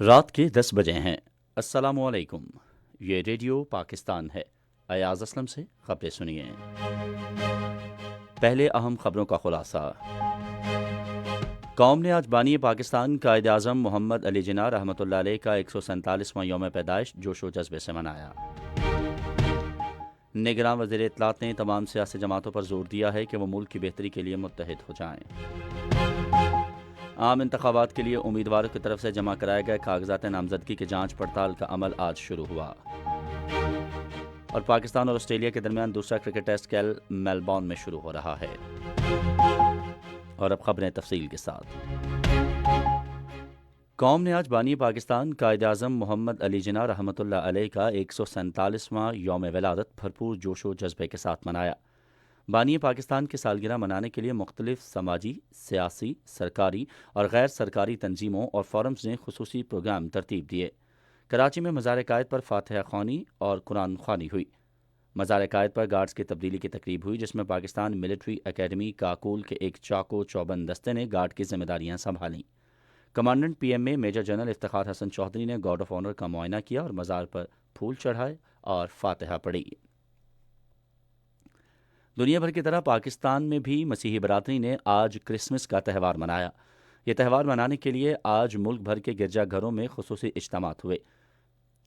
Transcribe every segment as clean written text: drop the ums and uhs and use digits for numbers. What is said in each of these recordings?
رات کے 10 بجے ہیں۔ السلام علیکم، یہ ریڈیو پاکستان ہے۔ ایاز اسلم سے خبریں سنیے۔ پہلے اہم خبروں کا خلاصہ۔ قوم نے آج بانی پاکستان قائد اعظم محمد علی جناح رحمۃ اللہ علیہ کا 147واں یوم پیدائش جوش و جذبے سے منایا۔ نگراں وزیر اطلاعات نے تمام سیاسی جماعتوں پر زور دیا ہے کہ وہ ملک کی بہتری کے لیے متحد ہو جائیں۔ عام انتخابات کے لیے امیدواروں کی طرف سے جمع کرائے گئے کاغذات نامزدگی کی جانچ پڑتال کا عمل آج شروع ہوا۔ اور پاکستان اور آسٹریلیا کے درمیان دوسرا کرکٹ ٹیسٹ کل میلبورن میں شروع ہو رہا ہے۔ اور اب خبریں تفصیل کے ساتھ۔ قوم نے آج بانی پاکستان قائد اعظم محمد علی جناح رحمۃ اللہ علیہ کا 147واں یوم ولادت بھرپور جوش و جذبے کے ساتھ منایا۔ بانی پاکستان کی سالگرہ منانے کے لیے مختلف سماجی، سیاسی، سرکاری اور غیر سرکاری تنظیموں اور فورمز نے خصوصی پروگرام ترتیب دیے۔ کراچی میں مزار قائد پر فاتحہ خوانی اور قرآن خوانی ہوئی۔ مزار قائد پر گارڈز کی تبدیلی کی تقریب ہوئی، جس میں پاکستان ملٹری اکیڈمی کاکول کے ایک چاقو چوبند دستے نے گارڈ کی ذمہ داریاں سنبھالیں۔ کمانڈنٹ پی ایم اے میجر جنرل افتخار حسن چودھری نے گارڈ آف آنر کا معائنہ کیا اور مزار پر پھول چڑھائے اور فاتحہ پڑھی۔ دنیا بھر کی طرح پاکستان میں بھی مسیحی برادری نے آج کرسمس کا تہوار منایا۔ یہ تہوار منانے کے لیے آج ملک بھر کے گرجا گھروں میں خصوصی اجتماعات ہوئے۔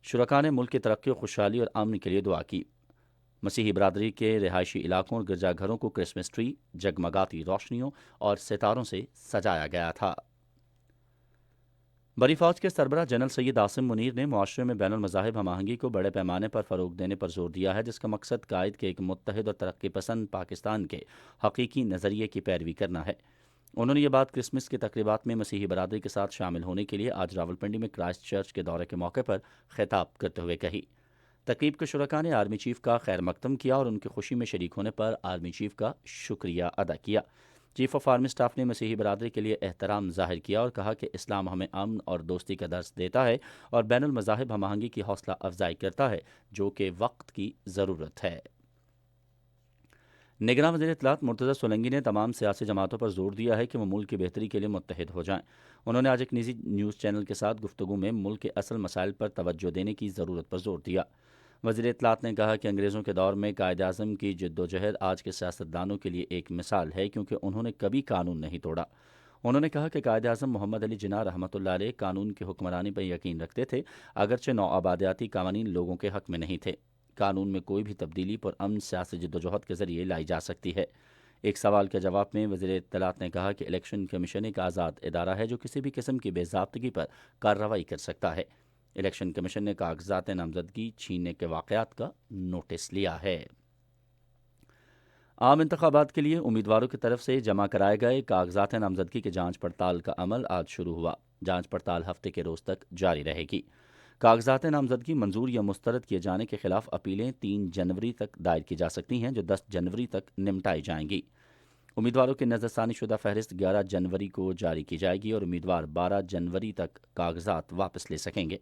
شرکاء نے ملک کی ترقی و خوشحالی اور امن کے لیے دعا کی۔ مسیحی برادری کے رہائشی علاقوں اور گرجا گھروں کو کرسمس ٹری، جگمگاتی روشنیوں اور ستاروں سے سجایا گیا تھا۔ بری فوج کے سربراہ جنرل سید عاصم منیر نے معاشرے میں بین المذاہب ہم آہنگی کو بڑے پیمانے پر فروغ دینے پر زور دیا ہے، جس کا مقصد قائد کے ایک متحد اور ترقی پسند پاکستان کے حقیقی نظریے کی پیروی کرنا ہے۔ انہوں نے یہ بات کرسمس کی تقریبات میں مسیحی برادری کے ساتھ شامل ہونے کے لیے آج راولپنڈی میں کرائسٹ چرچ کے دورے کے موقع پر خطاب کرتے ہوئے کہی۔ تقریب کے شرکاء نے آرمی چیف کا خیر مقدم کیا اور ان کی خوشی میں شریک ہونے پر آرمی چیف کا شکریہ ادا کیا۔ چیف آف آرمی اسٹاف نے مسیحی برادری کے لیے احترام ظاہر کیا اور کہا کہ اسلام ہمیں امن اور دوستی کا درس دیتا ہے اور بین المذاہب ہم آہنگی کی حوصلہ افزائی کرتا ہے، جو کہ وقت کی ضرورت ہے۔ نگراں وزیر اطلاعات مرتضی سولنگی نے تمام سیاسی جماعتوں پر زور دیا ہے کہ وہ ملک کی بہتری کے لیے متحد ہو جائیں۔ انہوں نے آج ایک نجی نیوز چینل کے ساتھ گفتگو میں ملک کے اصل مسائل پر توجہ دینے کی ضرورت پر زور دیا۔ وزیر اطلاعات نے کہا کہ انگریزوں کے دور میں قائد اعظم کی جد و جہد آج کے سیاستدانوں کے لیے ایک مثال ہے، کیونکہ انہوں نے کبھی قانون نہیں توڑا۔ انہوں نے کہا کہ قائد اعظم محمد علی جناح رحمۃ اللہ علیہ قانون کی حکمرانی پر یقین رکھتے تھے، اگرچہ نوآبادیاتی قوانین لوگوں کے حق میں نہیں تھے۔ قانون میں کوئی بھی تبدیلی پرامن سیاسی جدوجہد کے ذریعے لائی جا سکتی ہے۔ ایک سوال کے جواب میں وزیر اطلاعات نے کہا کہ الیکشن کمیشن ایک آزاد ادارہ ہے جو کسی بھی قسم کی بے ضابطگی پر کارروائی کر سکتا ہے۔ الیکشن کمیشن نے کاغذات نامزدگی چھیننے کے واقعات کا نوٹس لیا ہے۔ عام انتخابات کے لیے امیدواروں کی طرف سے جمع کرائے گئے کاغذات نامزدگی کی جانچ پڑتال کا عمل آج شروع ہوا۔ جانچ پڑتال ہفتے کے روز تک جاری رہے گی۔ کاغذات نامزدگی منظور یا مسترد کیے جانے کے خلاف اپیلیں 3 جنوری تک دائر کی جا سکتی ہیں، جو 10 جنوری تک نمٹائی جائیں گی۔ امیدواروں کی نظر ثانی شدہ فہرست 11 جنوری کو جاری کی جائے گی اور امیدوار 12 جنوری تک کاغذات واپس لے سکیں گے۔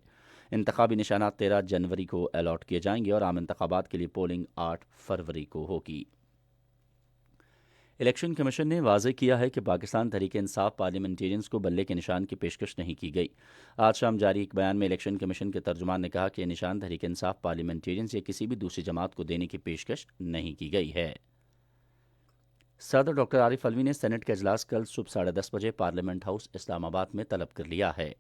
انتخابی نشانات 13 جنوری کو الاٹ کیے جائیں گے اور عام انتخابات کے لیے پولنگ 8 فروری کو ہوگی۔ الیکشن کمیشن نے واضح کیا ہے کہ پاکستان تحریک انصاف پارلیمنٹیرینز کو بلے کے نشان کی پیشکش نہیں کی گئی۔ آج شام جاری ایک بیان میں الیکشن کمیشن کے ترجمان نے کہا کہ یہ نشان تحریک انصاف پارلیمنٹیرینز یا کسی بھی دوسری جماعت کو دینے کی پیشکش نہیں کی گئی ہے۔ صدر ڈاکٹر عارف علوی نے سینٹ کا اجلاس کل صبح 10:30 بجے پارلیمنٹ ہاؤس اسلام آباد میں طلب کر لیا ہے۔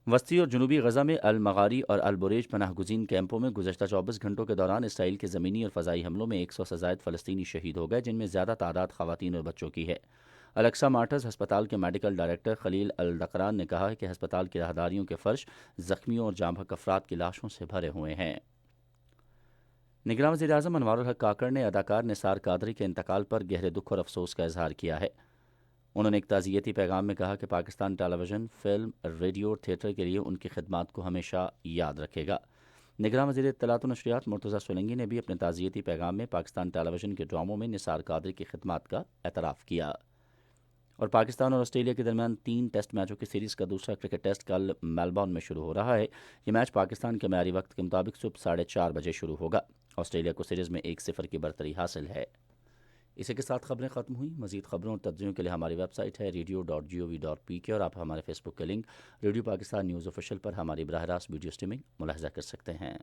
وسطی اور جنوبی غزہ میں المغاری اور البریج پناہ گزین کیمپوں میں گزشتہ 24 گھنٹوں کے دوران اسرائیل کے زمینی اور فضائی حملوں میں 100 سے زائد فلسطینی شہید ہو گئے، جن میں زیادہ تعداد خواتین اور بچوں کی ہے۔ الیکسا مارٹرز ہسپتال کے میڈیکل ڈائریکٹر خلیل الدقران نے کہا کہ ہسپتال کی راہداریوں کے فرش زخمیوں اور جاں بحق افراد کی لاشوں سے بھرے ہوئے ہیں۔ نگراں وزیر اعظم انوار الحق کاکڑ نے اداکار نثار قادری کے انتقال پر گہرے دکھ اور افسوس کا اظہار کیا ہے۔ انہوں نے ایک تعزیتی پیغام میں کہا کہ پاکستان ٹیلی ویژن، فلم، ریڈیو اور تھیٹر کے لیے ان کی خدمات کو ہمیشہ یاد رکھے گا۔ نگراں وزیر اطلاعات و نشریات مرتضی سولنگی نے بھی اپنے تعزیتی پیغام میں پاکستان ٹیلی ویژن کے ڈراموں میں نثار قادری کی خدمات کا اعتراف کیا۔ اور پاکستان اور آسٹریلیا کے درمیان 3 ٹیسٹ میچوں کی سیریز کا دوسرا کرکٹ ٹیسٹ کل میلبورن میں شروع ہو رہا ہے۔ یہ میچ پاکستان کے معیاری وقت کے مطابق صبح 4:30 بجے شروع ہوگا۔ آسٹریلیا کو سیریز میں 1-0 کی برتری حاصل ہے۔ اسی کے ساتھ خبریں ختم ہوئیں۔ مزید خبروں اور تجزیوں کے لیے ہماری ویب سائٹ ہے radio.gov.pk اور آپ ہمارے فیس بک کے link radio Pakistan news official پر ہماری براہ راست ویڈیو اسٹریمنگ ملاحظہ کر سکتے ہیں۔